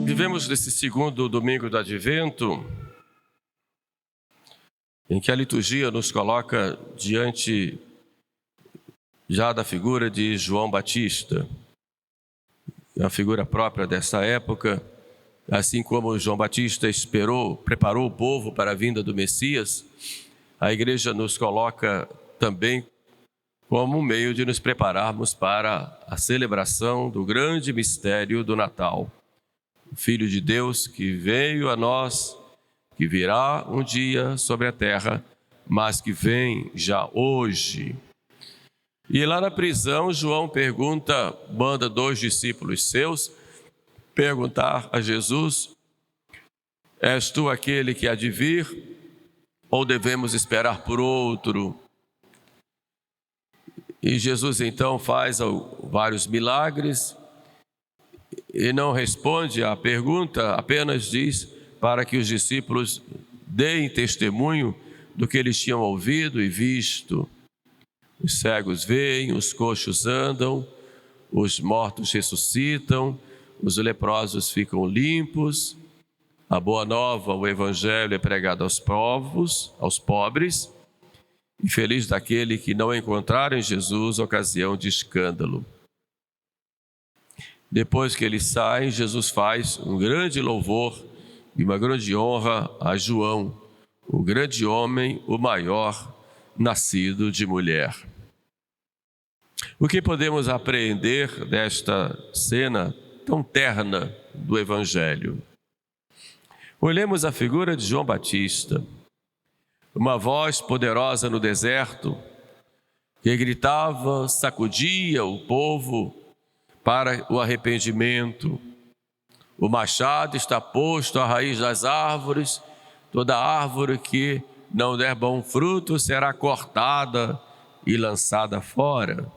Vivemos nesse segundo domingo do Advento, em que a liturgia nos coloca diante já da figura de João Batista, a figura própria dessa época. Assim como João Batista preparou o povo para a vinda do Messias, a igreja nos coloca também como um meio de nos prepararmos para a celebração do grande mistério do Natal. O Filho de Deus que veio a nós, que virá um dia sobre a terra, mas que vem já hoje. E lá na prisão, João manda 2 discípulos seus perguntar a Jesus: és tu aquele que há de vir, ou devemos esperar por outro? E Jesus então faz vários milagres e não responde à pergunta, apenas diz para que os discípulos deem testemunho do que eles tinham ouvido e visto. Os cegos veem, os coxos andam, os mortos ressuscitam, os leprosos ficam limpos. A boa nova, o evangelho é pregado aos pobres, e feliz daquele que não encontrar em Jesus ocasião de escândalo. Depois que eles saem, Jesus faz um grande louvor e uma grande honra a João, o grande homem, o maior, nascido de mulher. O que podemos aprender desta cena tão terna do Evangelho? Olhemos a figura de João Batista, uma voz poderosa no deserto, que gritava, sacudia o povo para o arrependimento. O machado está posto à raiz das árvores, toda árvore que não der bom fruto será cortada e lançada fora.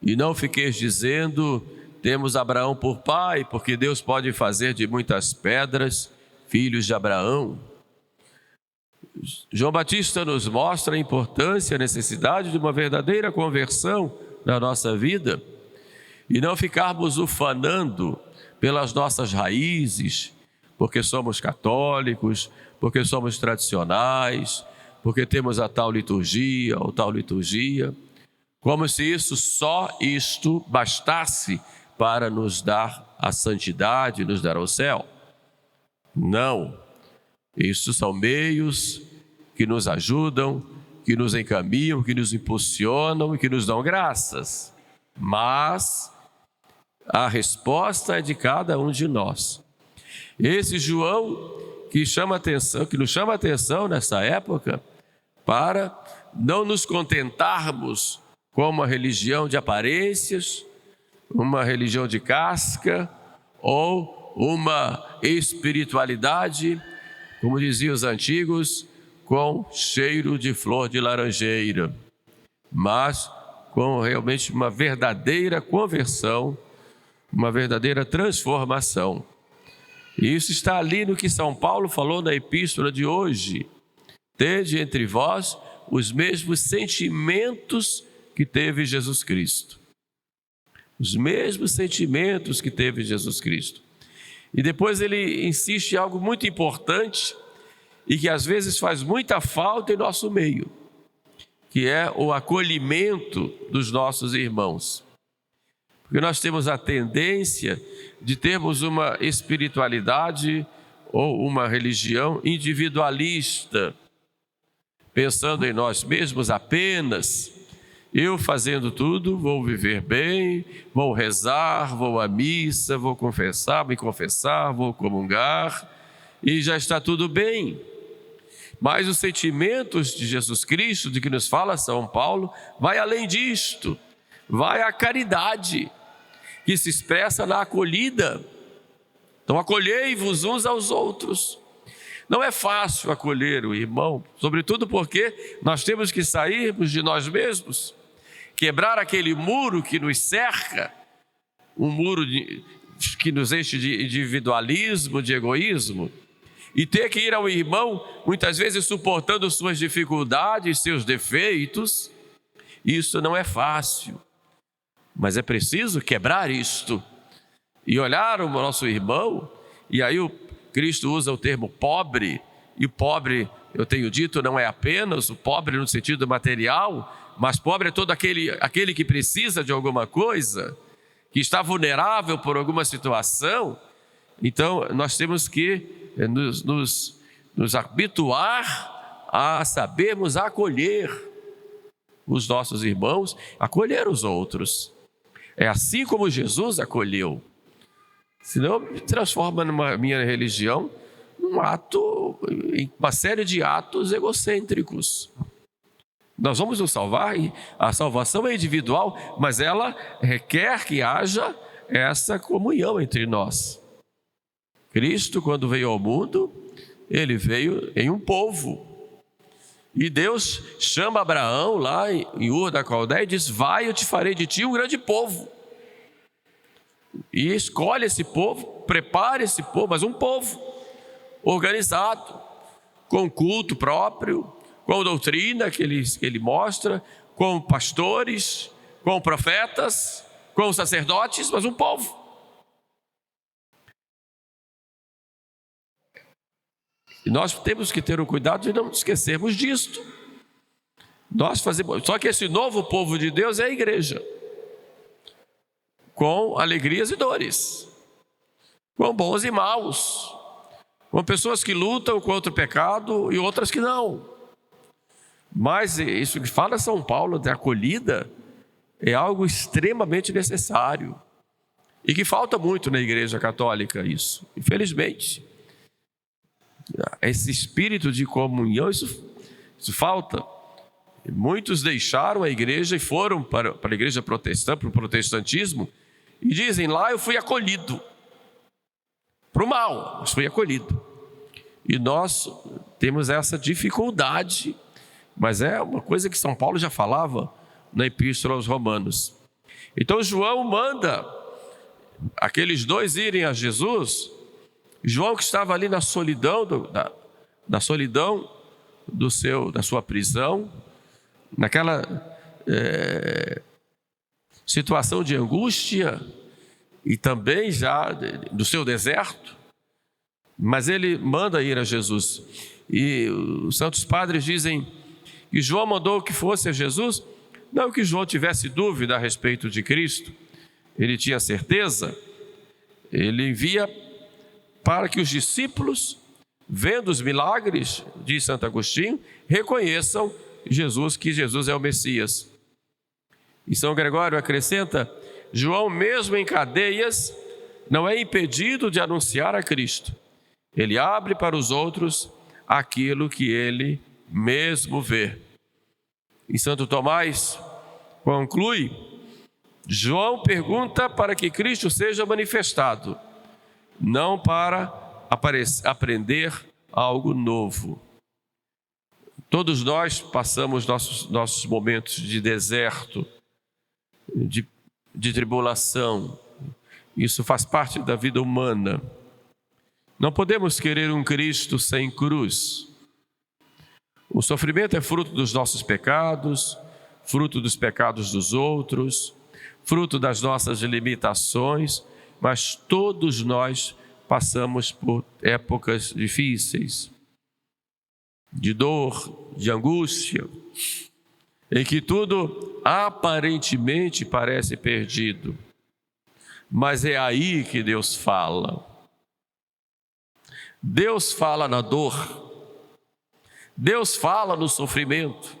E não fiqueis dizendo: temos Abraão por pai, porque Deus pode fazer de muitas pedras filhos de Abraão. João Batista nos mostra a importância, a necessidade de uma verdadeira conversão na nossa vida e não ficarmos ufanando pelas nossas raízes, porque somos católicos, porque somos tradicionais, porque temos a tal liturgia ou tal liturgia, como se só isto bastasse para nos dar a santidade, nos dar ao céu. Não, isso são meios que nos ajudam, que nos encaminham, que nos impulsionam e que nos dão graças, mas a resposta é de cada um de nós. Esse João que nos chama atenção nessa época para não nos contentarmos com uma religião de aparências, uma religião de casca ou uma espiritualidade, como diziam os antigos, com cheiro de flor de laranjeira, mas com realmente uma verdadeira conversão, uma verdadeira transformação. E isso está ali no que São Paulo falou na epístola de hoje: tende entre vós os mesmos sentimentos que teve Jesus Cristo. Os mesmos sentimentos que teve Jesus Cristo. E depois ele insiste em algo muito importante e que às vezes faz muita falta em nosso meio, que é o acolhimento dos nossos irmãos. Porque nós temos a tendência de termos uma espiritualidade ou uma religião individualista, pensando em nós mesmos apenas. Eu fazendo tudo, vou viver bem, vou rezar, vou à missa, vou me confessar, vou comungar e já está tudo bem. Mas os sentimentos de Jesus Cristo, de que nos fala São Paulo, vai além disto, vai à caridade, que se expressa na acolhida. Então acolhei-vos uns aos outros. Não é fácil acolher o irmão, sobretudo porque nós temos que sairmos de nós mesmos, quebrar aquele muro que nos cerca, um muro que nos enche de individualismo, de egoísmo, e ter que ir ao irmão, muitas vezes suportando suas dificuldades, seus defeitos, isso não é fácil, mas é preciso quebrar isto e olhar o nosso irmão. E aí o Cristo usa o termo pobre, e pobre, eu tenho dito, não é apenas o pobre no sentido material, mas pobre é todo aquele que precisa de alguma coisa, que está vulnerável por alguma situação. Então nós temos que nos habituar a sabermos acolher os nossos irmãos, acolher os outros. É assim como Jesus acolheu. Senão transforma minha religião em uma série de atos egocêntricos. Nós vamos nos salvar, e a salvação é individual, mas ela requer que haja essa comunhão entre nós. Cristo, quando veio ao mundo, ele veio em um povo. E Deus chama Abraão lá em Ur da Caldeia e diz: vai, eu te farei de ti um grande povo. E escolhe esse povo, prepara esse povo, mas um povo organizado, com culto próprio, com doutrina que ele mostra, com pastores, com profetas, com sacerdotes, mas um povo. E nós temos que ter o cuidado de não esquecermos disto. Só que esse novo povo de Deus é a igreja, com alegrias e dores, com bons e maus, com pessoas que lutam contra o pecado e outras que não. Mas isso que fala São Paulo de acolhida é algo extremamente necessário e que falta muito na Igreja Católica, isso, infelizmente. Esse espírito de comunhão, isso falta. Muitos deixaram a igreja e foram para a igreja protestante, para o protestantismo, e dizem: lá eu fui acolhido, para o mal, mas fui acolhido. E nós temos essa dificuldade, mas é uma coisa que São Paulo já falava na Epístola aos Romanos. Então João manda aqueles dois irem a Jesus. João, que estava ali na solidão, da solidão da sua prisão, naquela situação de angústia e também já do seu deserto, mas ele manda ir a Jesus. E os santos padres dizem que João mandou que fosse a Jesus, não que João tivesse dúvida a respeito de Cristo, ele tinha certeza. Ele envia para que os discípulos, vendo os milagres, diz Santo Agostinho, reconheçam que Jesus é o Messias. E São Gregório acrescenta: João, mesmo em cadeias, não é impedido de anunciar a Cristo. Ele abre para os outros aquilo que ele mesmo vê. E Santo Tomás conclui: João pergunta para que Cristo seja manifestado, não para aprender algo novo. Todos nós passamos nossos momentos de deserto, de tribulação. Isso faz parte da vida humana. Não podemos querer um Cristo sem cruz. O sofrimento é fruto dos nossos pecados, fruto dos pecados dos outros, fruto das nossas limitações, mas todos nós passamos por épocas difíceis, de dor, de angústia, em que tudo aparentemente parece perdido. Mas é aí que Deus fala. Deus fala na dor, Deus fala no sofrimento.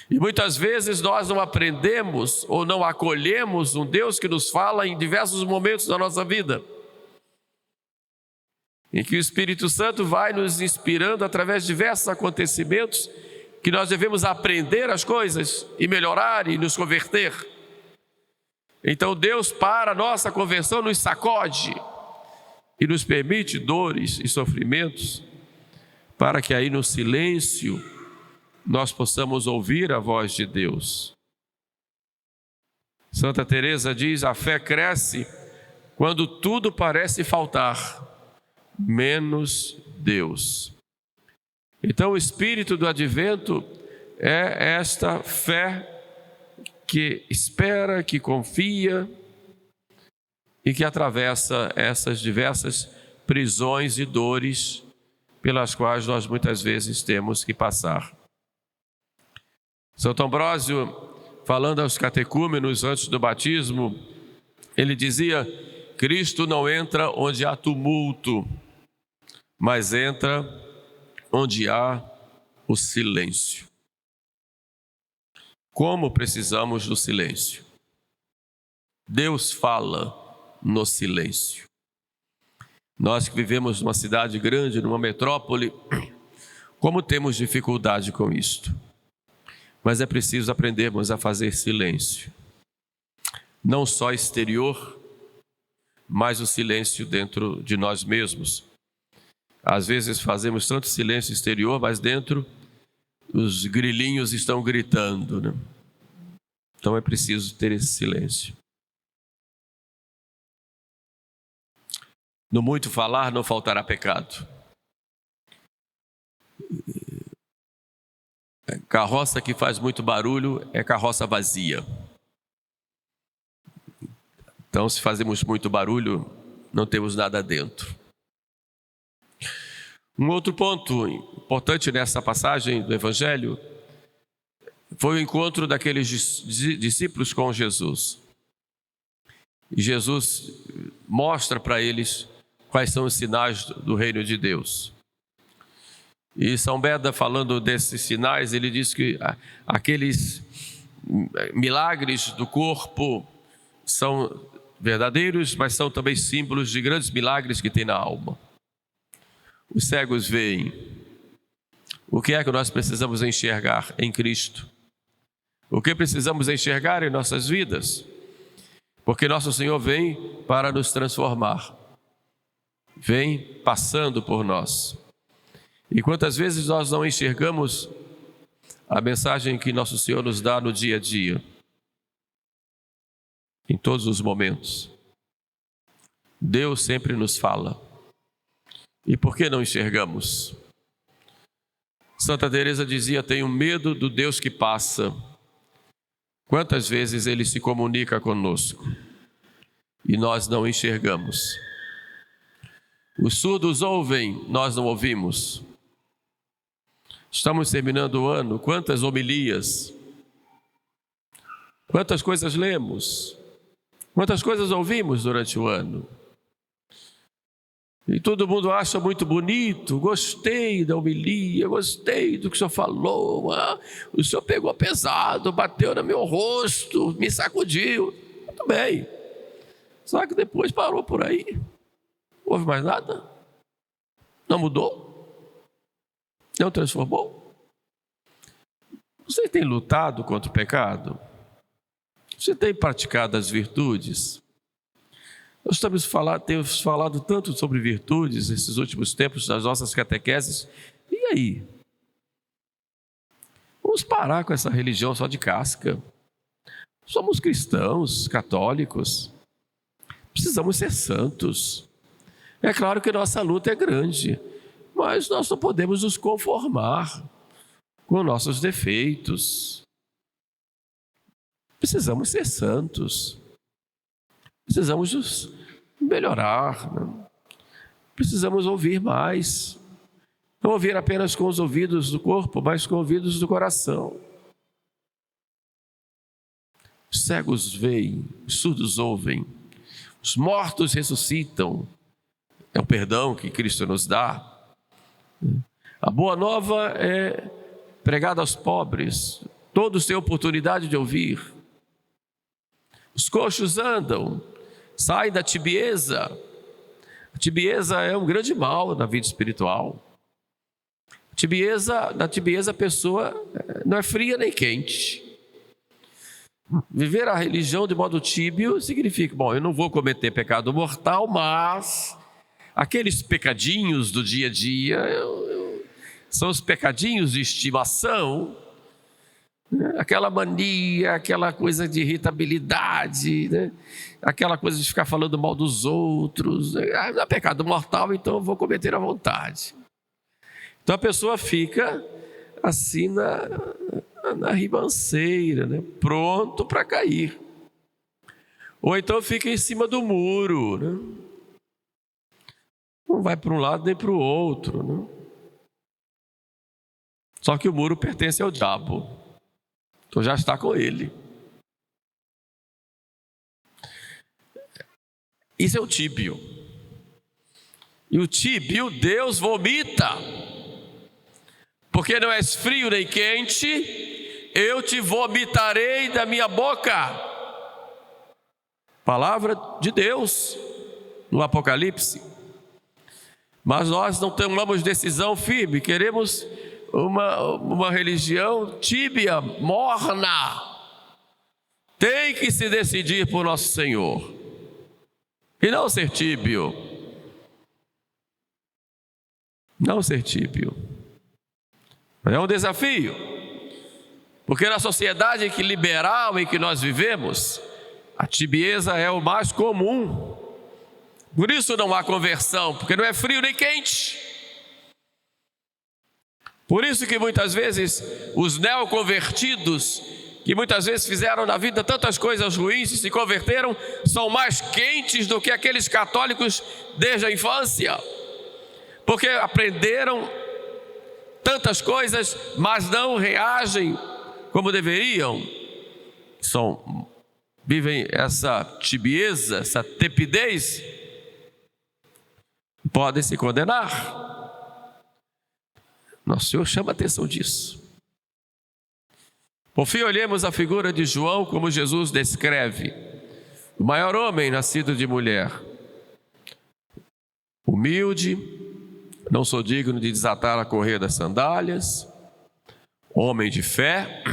E muitas vezes nós não aprendemos ou não acolhemos um Deus que nos fala em diversos momentos da nossa vida, em que o Espírito Santo vai nos inspirando através de diversos acontecimentos, que nós devemos aprender as coisas e melhorar e nos converter. Então Deus, para a nossa conversão, nos sacode e nos permite dores e sofrimentos, para que aí no silêncio nós possamos ouvir a voz de Deus. Santa Teresa diz: a fé cresce quando tudo parece faltar, menos Deus. Então, o espírito do advento é esta fé que espera, que confia e que atravessa essas diversas prisões e dores pelas quais nós muitas vezes temos que passar. Santo Ambrósio, falando aos catecúmenos antes do batismo, ele dizia: Cristo não entra onde há tumulto, mas entra onde há o silêncio. Como precisamos do silêncio? Deus fala no silêncio. Nós que vivemos numa cidade grande, numa metrópole, como temos dificuldade com isto? Mas é preciso aprendermos a fazer silêncio. Não só exterior, mas o silêncio dentro de nós mesmos. Às vezes fazemos tanto silêncio exterior, mas dentro os grilinhos estão gritando, né? Então é preciso ter esse silêncio. No muito falar não faltará pecado. Carroça que faz muito barulho é carroça vazia. Então, se fazemos muito barulho, não temos nada dentro. Um outro ponto importante nessa passagem do Evangelho foi o encontro daqueles discípulos com Jesus. E Jesus mostra para eles quais são os sinais do reino de Deus. E São Beda, falando desses sinais, ele diz que aqueles milagres do corpo são verdadeiros, mas são também símbolos de grandes milagres que tem na alma. Os cegos veem. O que é que nós precisamos enxergar em Cristo? O que precisamos enxergar em nossas vidas? Porque nosso Senhor vem para nos transformar. Vem passando por nós. E quantas vezes nós não enxergamos a mensagem que nosso Senhor nos dá no dia a dia? Em todos os momentos. Deus sempre nos fala. E por que não enxergamos? Santa Teresa dizia: tenho medo do Deus que passa. Quantas vezes Ele se comunica conosco e nós não enxergamos? Os surdos ouvem, nós não ouvimos. Estamos terminando o ano, quantas homilias, quantas coisas lemos, quantas coisas ouvimos durante o ano. E todo mundo acha muito bonito, gostei da homilia, gostei do que o senhor falou, o senhor pegou pesado, bateu no meu rosto, me sacudiu. Muito bem. Só que depois parou por aí. Não houve mais nada? Não mudou? Não transformou? Você tem lutado contra o pecado? Você tem praticado as virtudes? Nós temos falado tanto sobre virtudes nesses últimos tempos nas nossas catequeses. E aí? Vamos parar com essa religião só de casca. Somos cristãos, católicos. Precisamos ser santos. É claro que nossa luta é grande, mas nós não podemos nos conformar com nossos defeitos. Precisamos ser santos. Precisamos nos melhorar, né? Precisamos ouvir mais. Não ouvir apenas com os ouvidos do corpo, mas com os ouvidos do coração. Os cegos veem, os surdos ouvem, os mortos ressuscitam. É o perdão que Cristo nos dá. A boa nova é pregada aos pobres. Todos têm oportunidade de ouvir. Os coxos andam, saem da tibieza. A tibieza é um grande mal na vida espiritual. Na tibieza a pessoa não é fria nem quente. Viver a religião de modo tíbio significa, eu não vou cometer pecado mortal, mas aqueles pecadinhos do dia a dia são os pecadinhos de estimação. Aquela mania, aquela coisa de irritabilidade, né? Aquela coisa de ficar falando mal dos outros. Não é pecado mortal, então eu vou cometer à vontade. Então a pessoa fica assim na ribanceira, né? Pronto para cair. Ou então fica em cima do muro, né? Não vai para um lado nem para o outro, né? Só que o muro pertence ao diabo. Então já está com ele. Isso é o tíbio. E o tíbio Deus vomita. Porque não és frio nem quente, eu te vomitarei da minha boca. Palavra de Deus no Apocalipse. Mas nós não tomamos decisão firme, queremos uma religião tíbia, morna. Tem que se decidir por nosso Senhor e não ser tíbio. Não ser tíbio. É um desafio, porque na sociedade liberal em que nós vivemos, a tibieza é o mais comum. Por isso não há conversão, porque não é frio nem quente. Por isso que muitas vezes os neoconvertidos, que muitas vezes fizeram na vida tantas coisas ruins e se converteram, são mais quentes do que aqueles católicos desde a infância, porque aprenderam tantas coisas, mas não reagem como deveriam. Vivem essa tibieza, essa tepidez, podem se condenar. Nosso Senhor chama a atenção disso. Por fim, olhemos a figura de João como Jesus descreve. O maior homem nascido de mulher. Humilde, não sou digno de desatar a correia das sandálias. Homem de fé.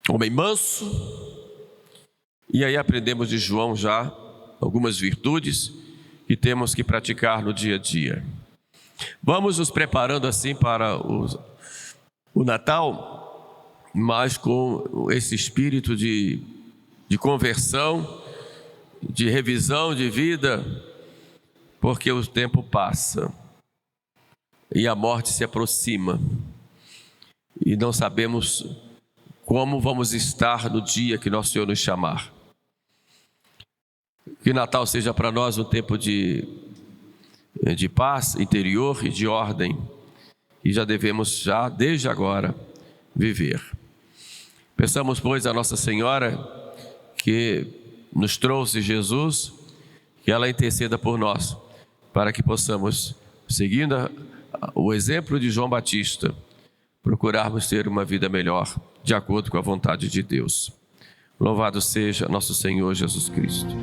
Homem manso. E aí aprendemos de João já algumas virtudes que temos que praticar no dia a dia. Vamos nos preparando assim para o Natal, mas com esse espírito de conversão, de revisão de vida, porque o tempo passa e a morte se aproxima e não sabemos como vamos estar no dia que nosso Senhor nos chamar. Que Natal seja para nós um tempo de paz interior e de ordem, e já devemos desde agora viver. Peçamos, pois, a Nossa Senhora que nos trouxe Jesus, que ela interceda por nós, para que possamos, seguindo o exemplo de João Batista, procurarmos ter uma vida melhor, de acordo com a vontade de Deus. Louvado seja nosso Senhor Jesus Cristo.